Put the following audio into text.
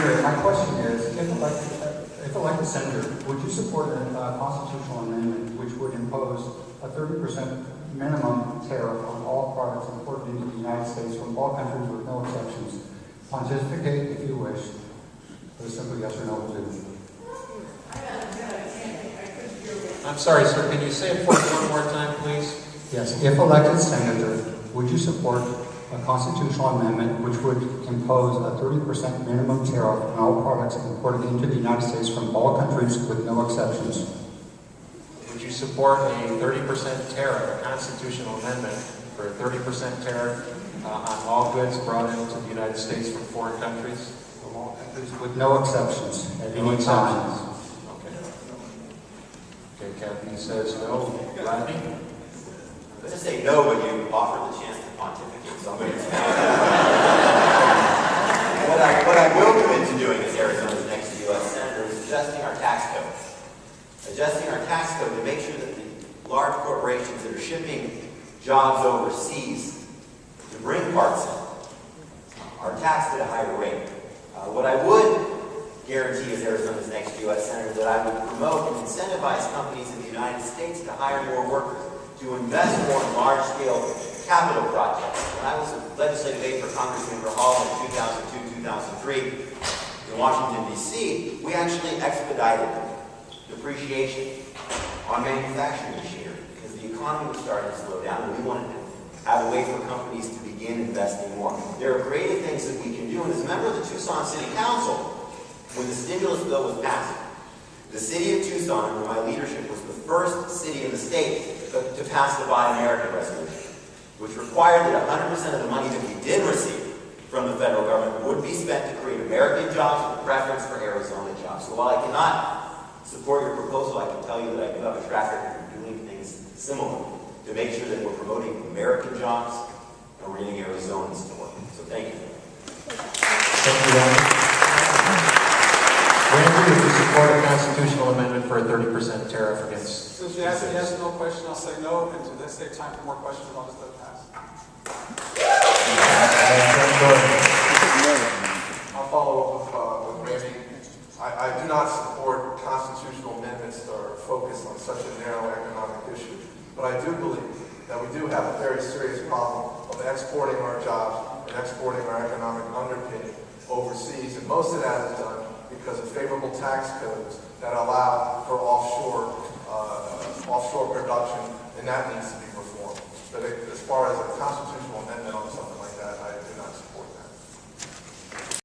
Senator, my question is, if elected senator, would you support a constitutional amendment which would impose a 30% minimum tariff on all products imported into the United States from all countries with no exceptions? Pontificate if you wish, but a simple yes or no will do. I'm sorry, sir, can you say it for us one more time, please? Yes, if elected senator, would you support a constitutional amendment which would impose a 30% minimum tariff on all products imported into the United States from all countries with no exceptions? Would you support a 30% tariff, a constitutional amendment for a 30% tariff on all goods brought into the United States from foreign countries? From all countries with no exceptions at No any time. exceptions. Okay, Cathy says no. Rodney? Let's just say no, but you offered the chance to pontificate, so I'm going to What I will commit to doing as Arizona's next U.S. Senator is adjusting our tax code. Adjusting our tax code to make sure that the large corporations that are shipping jobs overseas to bring parts in are taxed at a higher rate. What I would guarantee as Arizona's next U.S. Senator that I would promote and incentivize companies in the United States to hire more workers, to invest more in large-scale capital projects. When I was a legislative aide for Congressmember Hall in 2002-2003 in Washington, D.C., we actually expedited depreciation on manufacturing machinery because the economy was starting to slow down and we wanted to have a way for companies to begin investing more. There are creative things that we can do, and as a member of the Tucson City Council, when the stimulus bill was passed, the city of Tucson, under my leadership, was the first city in the state to pass the Buy American resolution, which required that 100% of the money that we did receive from the federal government would be spent to create American jobs with preference for Arizona jobs. So while I cannot support your proposal, I can tell you that I do have a track record of doing things similar to make sure that we're promoting American jobs and we're getting Arizonans to work. So thank you. Thank you, Rodney. Randy, would you support a constitutional amendment for a 30% tariff against... Since you asked a yes or no question, I'll say no, and to save time for more questions, I'll just let it pass. I'll follow up with Randy. I do not support constitutional amendments that are focused on such a narrow economic issue, but I do believe that we do have a very serious problem of exporting our jobs and exporting our economic underpinning overseas, and most of that is done because of favorable tax codes that allow for offshore production, and that needs to be reformed. But as far as a constitutional